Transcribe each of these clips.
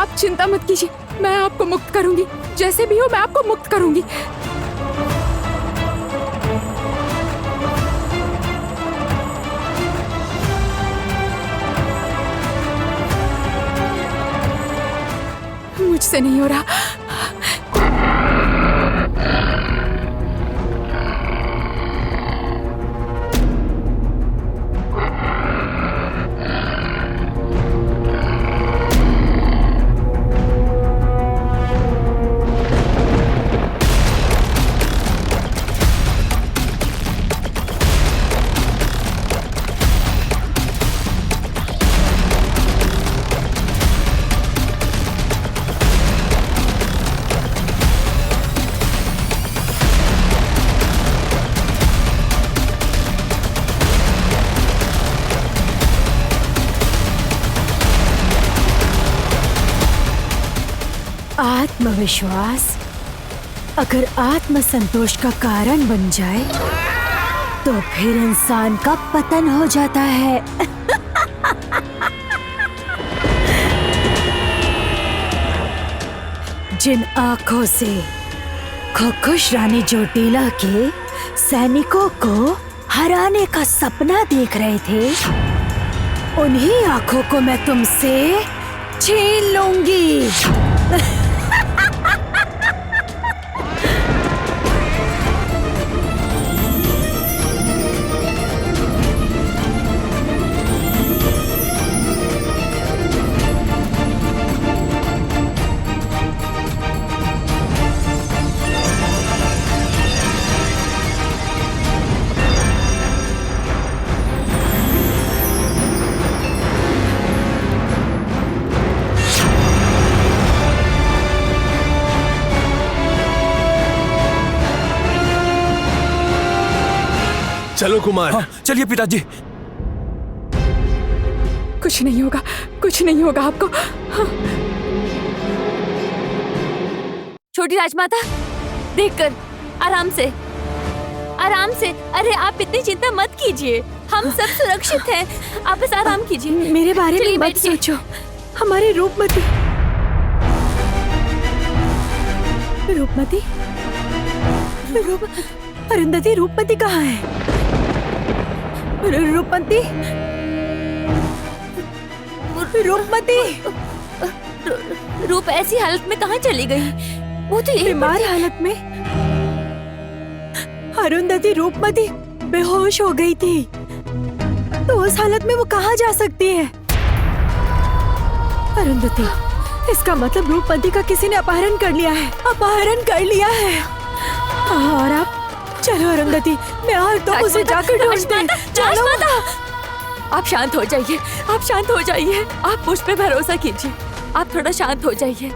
आप चिंता मत कीजिए, मैं आपको मुक्त करूंगी। जैसे भी हो मैं आपको मुक्त करूंगी। मुझसे नहीं हो रहा। आत्मविश्वास अगर आत्मसंतोष का कारण बन जाए तो फिर इंसान का पतन हो जाता है। जिन आंखों से खुश रानी जोटीला के सैनिकों को हराने का सपना देख रहे थे, उन्हीं आंखों को मैं तुमसे छीन लूंगी। चलो कुमार। हाँ, चलिए पिताजी। कुछ नहीं होगा, कुछ नहीं होगा आपको। हाँ। छोटी राजमाता, देखकर आराम से, आराम से। अरे आप इतनी चिंता मत कीजिए, हम सब सुरक्षित हैं। आप बस आराम कीजिए। मेरे बारे में चलिए मत बैठिए। सोचो। हमारी रूपमती रूपमती अरुंधति, रूपमती कहाँ है? रूपमती, रूपमती रूप ऐसी हालत में कहाँ चली गई? वो तो यही बीमार हालत में। अरुंधति रूपमती बेहोश हो गई थी, तो उस हालत में वो कहाँ जा सकती है? अरुंधति, इसका मतलब रूपमती का किसी ने अपहरण कर लिया है, अपहरण कर लिया है। और आप चलो अरुंधति, मैं आज तो उसे जाकर ढूंढते हैं। चलो। आप शांत हो जाइए, आप शांत हो जाइए। आप मुझ पे भरोसा कीजिए, आप थोड़ा शांत हो जाइए।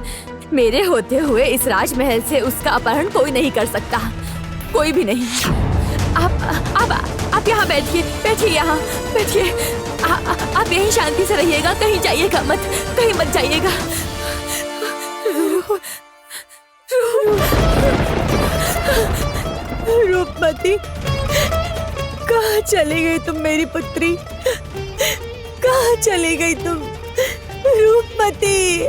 मेरे होते हुए इस राजमहल से उसका अपहरण कोई नहीं कर सकता, कोई भी नहीं। आप यहाँ बैठिए, बैठिए यहाँ बैठिए। आप यहीं शांति से रहिएगा, कहीं जाइएगा मत, कहीं मत जाइएगा। रूपमती, कहाँ चली गई तुम मेरी पुत्री? कहाँ चली गई तुम रूपमती?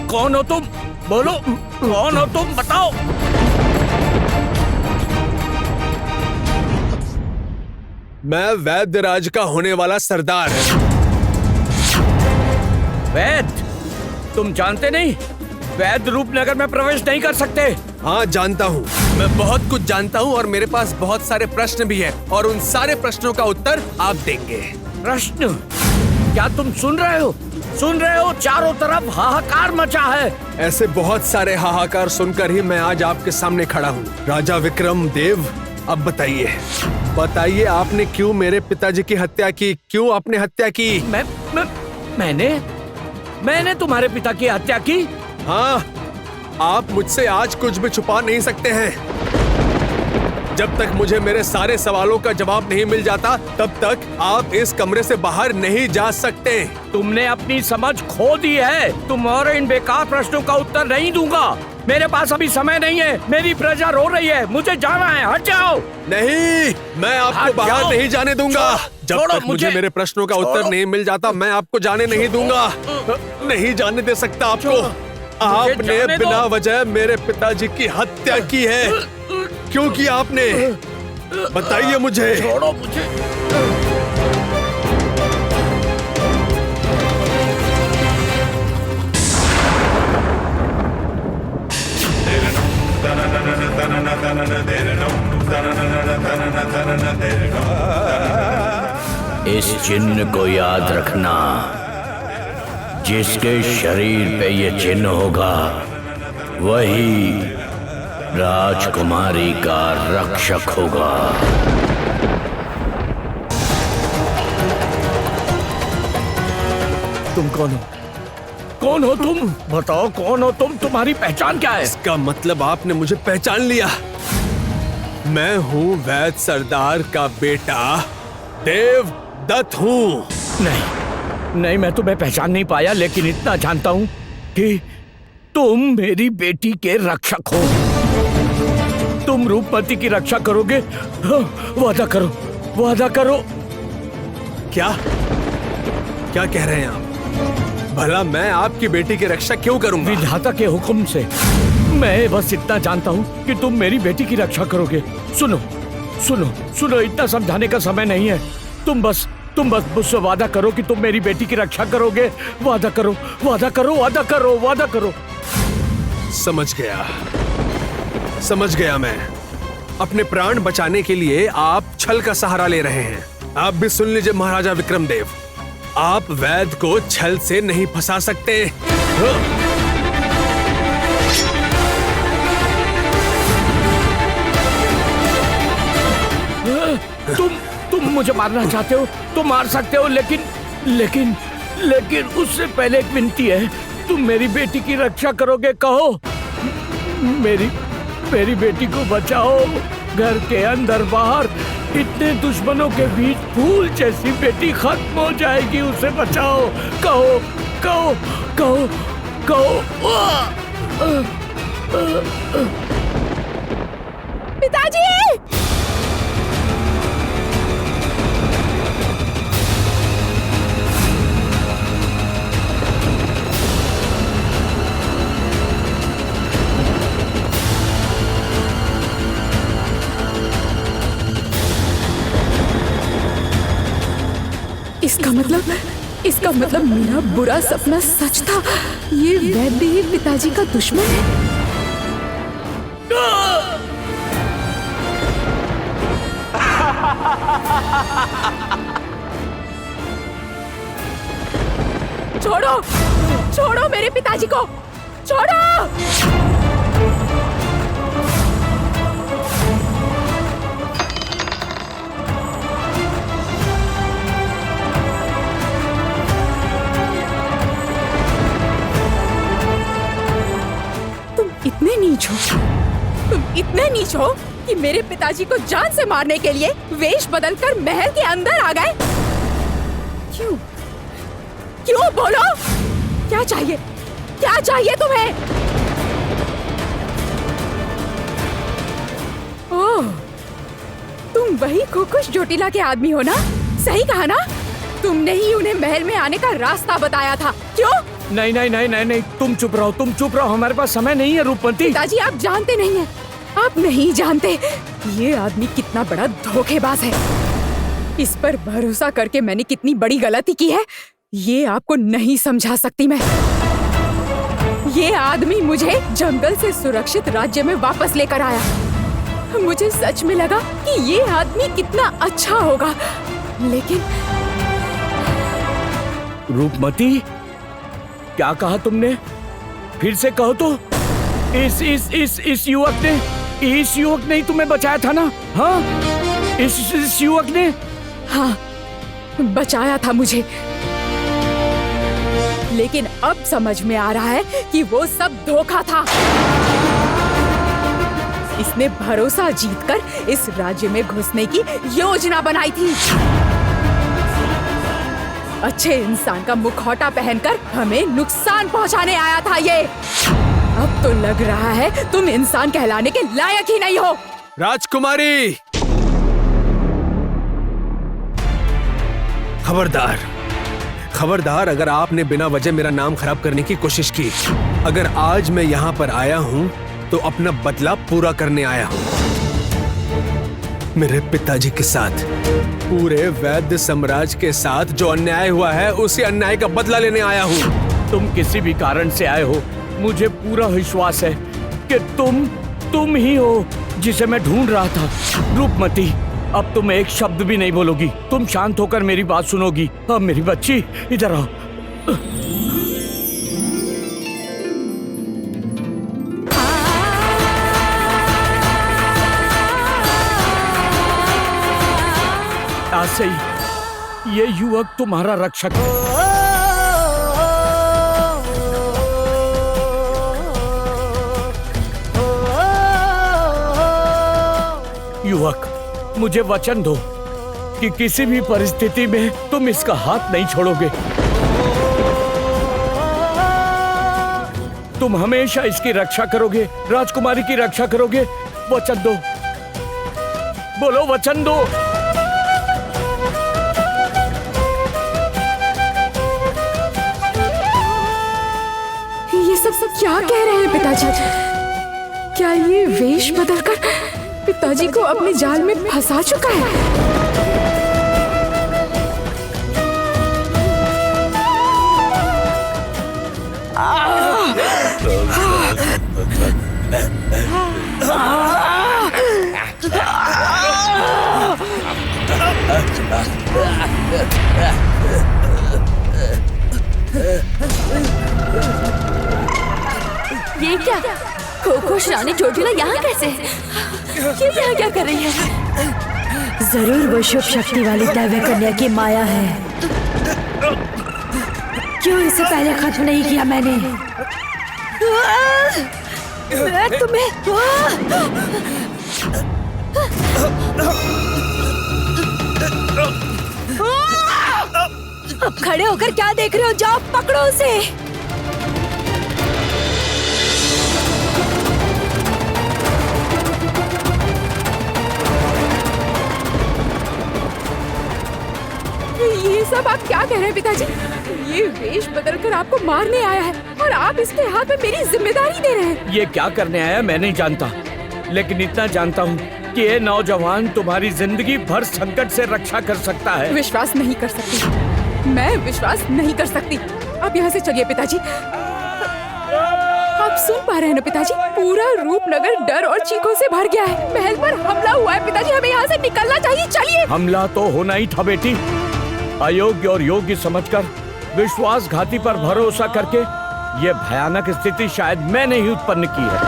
कौन हो तुम? बोलो, कौन हो तुम? बताओ। मैं वैद्यराज का होने वाला सरदार। वैद्य? तुम जानते नहीं, वैद्य रूपनगर में प्रवेश नहीं कर सकते। हाँ जानता हूँ, मैं बहुत कुछ जानता हूँ और मेरे पास बहुत सारे प्रश्न भी हैं और उन सारे प्रश्नों का उत्तर आप देंगे। प्रश्न? क्या तुम सुन रहे हो? सुन रहे हो? चारों तरफ हाहाकार मचा है। ऐसे बहुत सारे हाहाकार सुनकर ही मैं आज आपके सामने खड़ा हूँ। राजा विक्रम देव, अब बताइए, बताइए आपने क्यों मेरे पिताजी की हत्या की? क्यों आपने हत्या की? मैंने तुम्हारे पिता की हत्या की? हाँ, आप मुझसे आज कुछ भी छुपा नहीं सकते हैं। जब तक मुझे मेरे सारे सवालों का जवाब नहीं मिल जाता, तब तक आप इस कमरे से बाहर नहीं जा सकते। तुमने अपनी समझ खो दी है। तुम और इन बेकार प्रश्नों का उत्तर नहीं दूंगा। मेरे पास अभी समय नहीं है, मेरी प्रजा रो रही है, मुझे जाना है, हट जाओ। नहीं, मैं आपको हट बाहर जाओ। नहीं जाने दूंगा। जब छोड़ो तक मुझे मुझे। मेरे प्रश्नों का उत्तर छोड़ो। नहीं मिल जाता, मैं आपको जाने नहीं दूंगा। नहीं जाने दे सकता आपको। आपने जाने दो। बिना वजह मेरे पिताजी की हत्या की है। क्यों की आपने? बताइए मुझे। छोड़ो मुझे। इस चिन्ह को याद रखना, जिसके शरीर पे ये चिन्ह होगा वही राजकुमारी का रक्षक होगा। तुम कौन हो? कौन हो तुम? बताओ कौन हो तुम? तुम्हारी पहचान क्या है? इसका मतलब आपने मुझे पहचान लिया। मैं हूँ वैद सरदार का बेटा देवदत्त हूँ। नहीं, मैं तुम्हें पहचान नहीं पाया, लेकिन इतना जानता हूँ कि तुम मेरी बेटी के रक्षक हो। तुम रूपमती की रक्षा करोगे? हाँ, वादा करो, वादा करो। क्या क्या कह रहे हैं आप? भला मैं आपकी बेटी की रक्षा क्यों करूंगा? विधाता के हुक्म से। मैं बस इतना जानता हूँ कि तुम मेरी बेटी की रक्षा करोगे। सुनो सुनो सुनो, इतना समझाने का समय नहीं है। तुम बस मुझसे वादा करो कि तुम मेरी बेटी की रक्षा करोगे। वादा करो, वादा करो, वादा करो, वादा करो। समझ गया मैं। अपने प्राण बचाने के लिए आप छल का सहारा ले रहे हैं। आप भी सुन लीजिए महाराजा विक्रमदेव, आप वैद को छल से नहीं फंसा सकते। तुम मुझे मारना चाहते हो तो मार सकते हो, लेकिन उससे पहले एक विनती है। तुम मेरी बेटी की रक्षा करोगे? कहो, मेरी बेटी को बचाओ। घर के अंदर बाहर इतने दुश्मनों के बीच फूल जैसी बेटी खत्म हो जाएगी, उसे बचाओ। कहो कहो कहो कहो। पिताजी! इसका मतलब मेरा बुरा सपना सच था। ये वैद्य ही पिताजी का दुश्मन है। छोड़ो मेरे पिताजी को, छोड़ो। तुम इतने नीच हो कि मेरे पिताजी को जान से मारने के लिए वेश बदलकर महल के अंदर आ गए। क्यों बोलो? क्या चाहिए तुम्हें? ओह, तुम वही खुश जोटिला के आदमी हो ना? सही कहा ना? तुमने ही उन्हें महल में आने का रास्ता बताया था। क्यों? नहीं, तुम चुप रहो, हमारे पास समय नहीं है रूपमती। पिताजी, आप जानते नहीं हैं, आप नहीं जानते ये आदमी कितना बड़ा धोखेबाज है। इस पर भरोसा करके मैंने कितनी बड़ी गलती की है, ये आपको नहीं समझा सकती मैं। ये आदमी मुझे जंगल से सुरक्षित राज्य में वापस लेकर आया। मुझे सच में लगा कि ये आदमी कितना अच्छा होगा, लेकिन रूपमती, क्या कहा तुमने? फिर से कहो तो। इस युवक ने तुम्हें बचाया था ना? हाँ, इस युवक ने? हाँ, बचाया था मुझे, लेकिन अब समझ में आ रहा है कि वो सब धोखा था। इसने भरोसा जीतकर इस राज्य में घुसने की योजना बनाई थी। अच्छे इंसान का मुखौटा पहनकर हमें नुकसान पहुंचाने आया था ये। अब तो लग रहा है तुम इंसान कहलाने के लायक ही नहीं हो। राजकुमारी, खबरदार, खबरदार अगर आपने बिना वजह मेरा नाम खराब करने की कोशिश की। अगर आज मैं यहाँ पर आया हूँ तो अपना बदला पूरा करने आया हूँ। मेरे पिताजी के साथ, पूरे वैद्य साम्राज्य के साथ जो अन्याय हुआ है उसी अन्याय का बदला लेने आया हूँ। तुम किसी भी कारण से आए हो, मुझे पूरा विश्वास है कि तुम ही हो जिसे मैं ढूंढ रहा था। रूपमती, अब तुम एक शब्द भी नहीं बोलोगी, तुम शांत होकर मेरी बात सुनोगी। अब मेरी बच्ची इधर आओ। आज से ही ये युवक तुम्हारा रक्षक है। युवक, मुझे वचन दो कि किसी भी परिस्थिति में तुम इसका हाथ नहीं छोड़ोगे। तुम हमेशा इसकी रक्षा करोगे, राजकुमारी की रक्षा करोगे। वचन दो, बोलो वचन दो। ये सब क्या कह रहे हैं पिताजी? क्या ये वेश बदलकर पिताजी को अपने जाल में फंसा चुका है? ये क्या? खोखोश रानी चोटिला यहाँ कैसे? ये यहाँ क्या कर रही है? जरूर वो शुभ शक्ति वाली दैव्य कन्या की माया है। क्यों इसे पहले खत्म नहीं किया मैंने? मैं तुम्हें अब खड़े होकर क्या देख रहे हो? जाओ पकड़ो उसे। ये सब आप क्या कह रहे हैं पिताजी? ये वेश बदलकर आपको मारने आया है और आप इसके हाथ में मेरी जिम्मेदारी दे रहे हैं। ये क्या करने आया मैं नहीं जानता, लेकिन इतना जानता हूँ कि ये नौजवान तुम्हारी जिंदगी भर संकट से रक्षा कर सकता है। विश्वास नहीं कर सकती, मैं विश्वास नहीं कर सकती। आप यहाँ से चलिए पिताजी। आप सुन पा रहे हैं ना पिताजी? पूरा रूपनगर डर और चीखों से भर गया है। महल पर हमला हुआ है पिताजी, हमें यहाँ से निकलना चाहिए। चलिए। हमला तो होना ही था बेटी। अयोग्य और योग्य समझकर विश्वासघाती पर भरोसा करके ये भयानक स्थिति शायद मैंने ही उत्पन्न की है।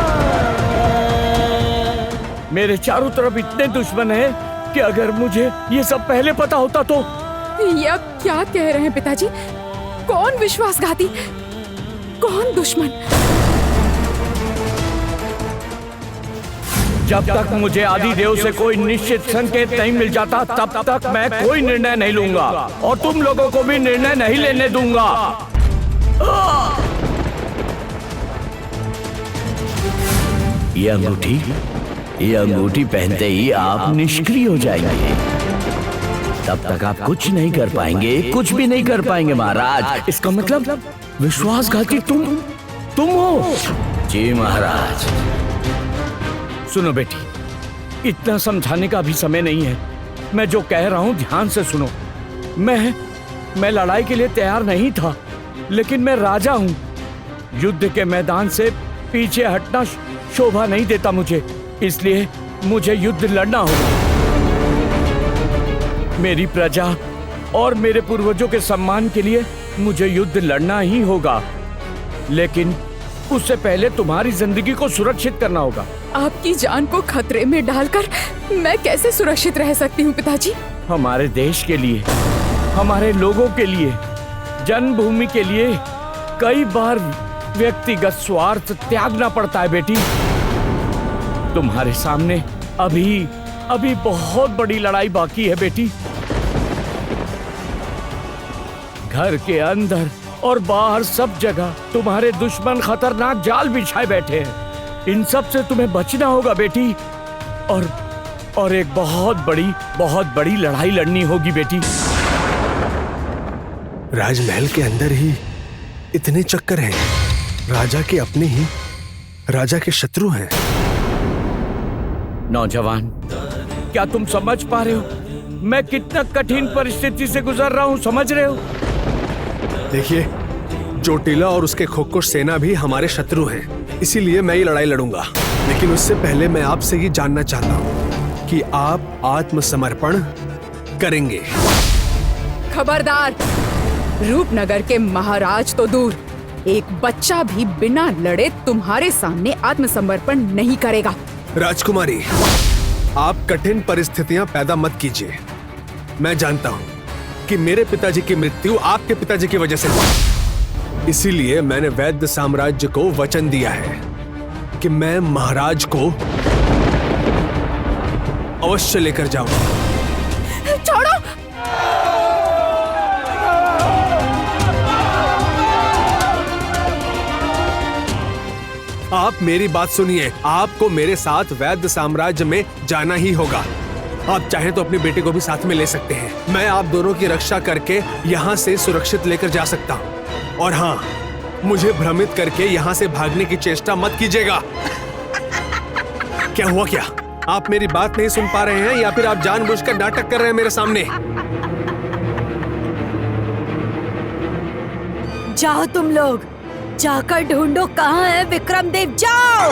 मेरे चारों तरफ इतने दुश्मन हैं कि अगर मुझे ये सब पहले पता होता तो। ये आप क्या कह रहे हैं पिताजी? कौन विश्वासघाती, कौन दुश्मन? जब तक मुझे आदिदेव से कोई निश्चित संकेत नहीं मिल जाता तब तक मैं कोई निर्णय नहीं लूंगा और तुम लोगों को भी निर्णय नहीं लेने दूंगा। ये अंगूठी पहनते ही आप निष्क्रिय हो जाएंगे। तब तक आप कुछ नहीं कर पाएंगे, कुछ भी नहीं कर पाएंगे महाराज। इसका मतलब विश्वासघाती तुम हो? जी महाराज। सुनो बेटी, इतना समझाने का भी समय नहीं है। मैं जो कह रहा हूं ध्यान से सुनो। मैं लड़ाई के लिए तैयार नहीं था, लेकिन मैं राजा हूं। युद्ध के मैदान से पीछे हटना शोभा नहीं देता मुझे, इसलिए मुझे युद्ध लड़ना होगा। मेरी प्रजा और मेरे पूर्वजों के सम्मान के लिए मुझे युद्ध लड़ना ही होगा, लेकिन उससे पहले तुम्हारी जिंदगी को सुरक्षित करना होगा। आपकी जान को खतरे में डालकर मैं कैसे सुरक्षित रह सकती हूँ पिताजी? हमारे देश के लिए, हमारे लोगों के लिए, जन्मभूमि के लिए कई बार व्यक्तिगत स्वार्थ त्यागना पड़ता है बेटी। तुम्हारे सामने अभी बहुत बड़ी लड़ाई बाकी है बेटी। घर के अंदर और बाहर सब जगह तुम्हारे दुश्मन खतरनाक जाल बिछाए बैठे हैं। इन सब से तुम्हें बचना होगा बेटी। और एक बहुत बड़ी लड़ाई लड़नी होगी बेटी। राजमहल के अंदर ही इतने चक्कर हैं। राजा के अपने ही राजा के शत्रु हैं। नौजवान, क्या तुम समझ पा रहे हो मैं कितना कठिन परिस्थिति से गुजर रहा हूँ? समझ रहे हो? देखिए, जोटिला और उसके खोखो सेना भी हमारे शत्रु हैं, इसीलिए मैं ये लड़ाई लड़ूंगा। लेकिन उससे पहले मैं आपसे ये जानना चाहता हूँ कि आप आत्मसमर्पण करेंगे? खबरदार! रूपनगर के महाराज तो दूर, एक बच्चा भी बिना लड़े तुम्हारे सामने आत्मसमर्पण नहीं करेगा। राजकुमारी, आप कठिन परिस्थितियां पैदा मत कीजिए। मैं जानता हूं कि मेरे पिताजी की मृत्यु आपके पिताजी की वजह से हुई। इसीलिए मैंने वैद्य साम्राज्य को वचन दिया है कि मैं महाराज को अवश्य लेकर जाऊंगा। छोड़ो! आप मेरी बात सुनिए। आपको मेरे साथ वैद्य साम्राज्य में जाना ही होगा। आप चाहें तो अपनी बेटी को भी साथ में ले सकते हैं। मैं आप दोनों की रक्षा करके यहाँ से सुरक्षित लेकर जा सकता हूँ। और हाँ, मुझे भ्रमित करके यहाँ से भागने की चेष्टा मत कीजिएगा। क्या हुआ? क्या आप मेरी बात नहीं सुन पा रहे हैं या फिर आप जानबूझकर नाटक कर रहे हैं मेरे सामने? जाओ तुम लोग, जाकर ढूंढो कहाँ है विक्रमदेव। जाओ!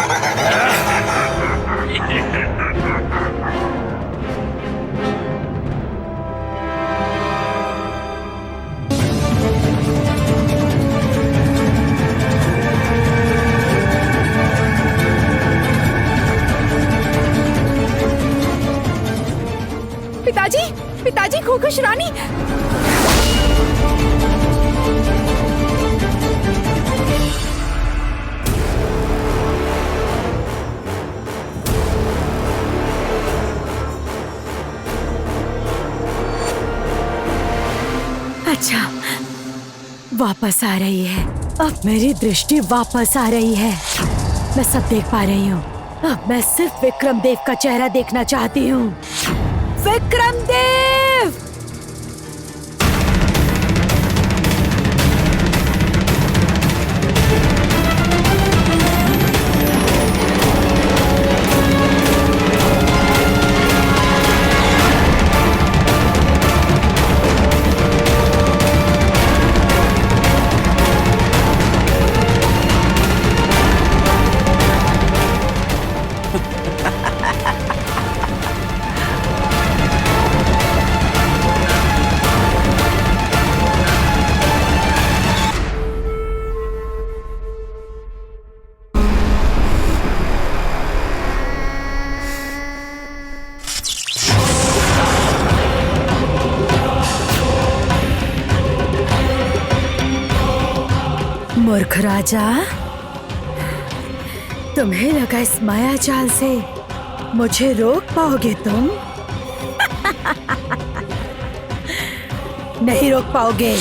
पिताजी, खोखुश रानी! अच्छा, वापस आ रही है। अब मेरी दृष्टि वापस आ रही है। मैं सब देख पा रही हूँ। अब मैं सिर्फ विक्रमदेव का चेहरा देखना चाहती हूँ। विक्रमदेव! मूर्ख राजा, तुम्हें लगा इस माया जाल से मुझे रोक पाओगे तुम? नहीं रोक पाओगे,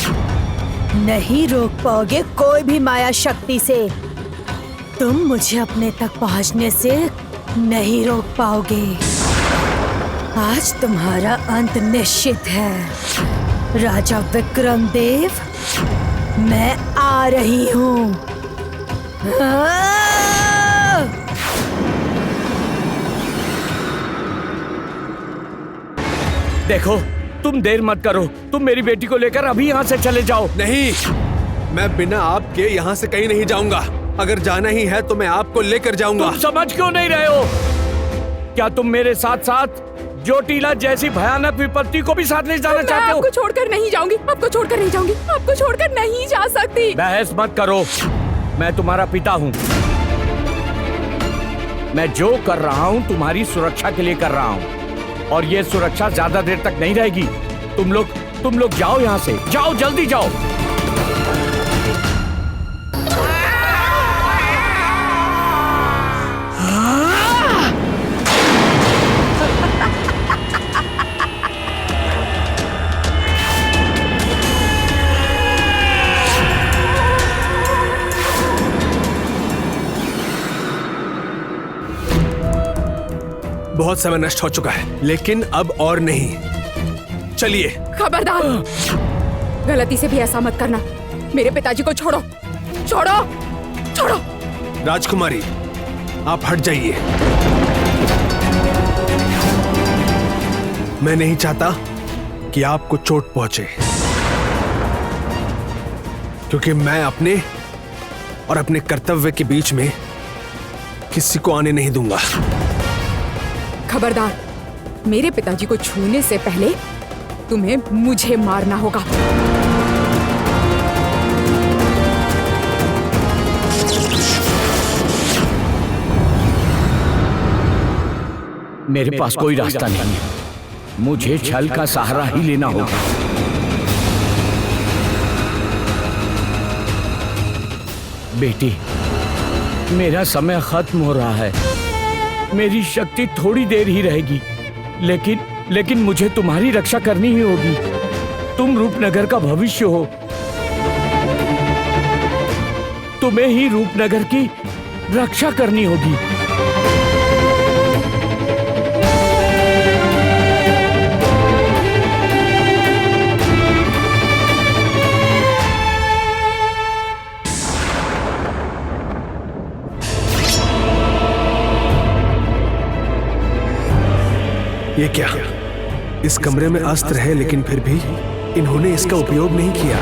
नहीं रोक पाओगे कोई भी माया शक्ति से। तुम मुझे अपने तक पहुंचने से नहीं रोक पाओगे। आज तुम्हारा अंत निश्चित है। राजा विक्रमदेव, मैं आ रही हूँ। देखो, तुम देर मत करो। तुम मेरी बेटी को लेकर अभी यहाँ से चले जाओ। नहीं, मैं बिना आपके यहाँ से कहीं नहीं जाऊंगा। अगर जाना ही है तो मैं आपको लेकर जाऊंगा। तुम समझ क्यों नहीं रहे हो? क्या तुम मेरे साथ साथ जोटिला जैसी भयानक विपत्ति को भी साथ ले जाना चाहते हो? आपको छोड़कर नहीं जाऊंगी, आपको छोड़कर नहीं जाऊंगी, आपको छोड़कर नहीं जा सकती। बहस मत करो। मैं तुम्हारा पिता हूँ। मैं जो कर रहा हूँ तुम्हारी सुरक्षा के लिए कर रहा हूँ, और ये सुरक्षा ज्यादा देर तक नहीं रहेगी। तुम लोग जाओ यहाँ से, जाओ, जल्दी जाओ। बहुत समय नष्ट हो चुका है, लेकिन अब और नहीं। चलिए। खबरदार, गलती से भी ऐसा मत करना। मेरे पिताजी को छोड़ो, छोड़ो, छोड़ो। राजकुमारी, आप हट जाइए। मैं नहीं चाहता कि आपको चोट पहुंचे, क्योंकि मैं अपने और अपने कर्तव्य के बीच में किसी को आने नहीं दूंगा। खबरदार, मेरे पिताजी को छूने से पहले तुम्हें मुझे मारना होगा। मेरे पास कोई रास्ता नहीं है, मुझे छल का सहारा ही लेना होगा। बेटी, मेरा समय खत्म हो रहा है, मेरी शक्ति थोड़ी देर ही रहेगी, लेकिन मुझे तुम्हारी रक्षा करनी ही होगी। तुम रूपनगर का भविष्य हो, तुम्हें ही रूपनगर की रक्षा करनी होगी। ये क्या? इस कमरे में अस्त्र है, लेकिन फिर भी इन्होंने इसका उपयोग नहीं किया।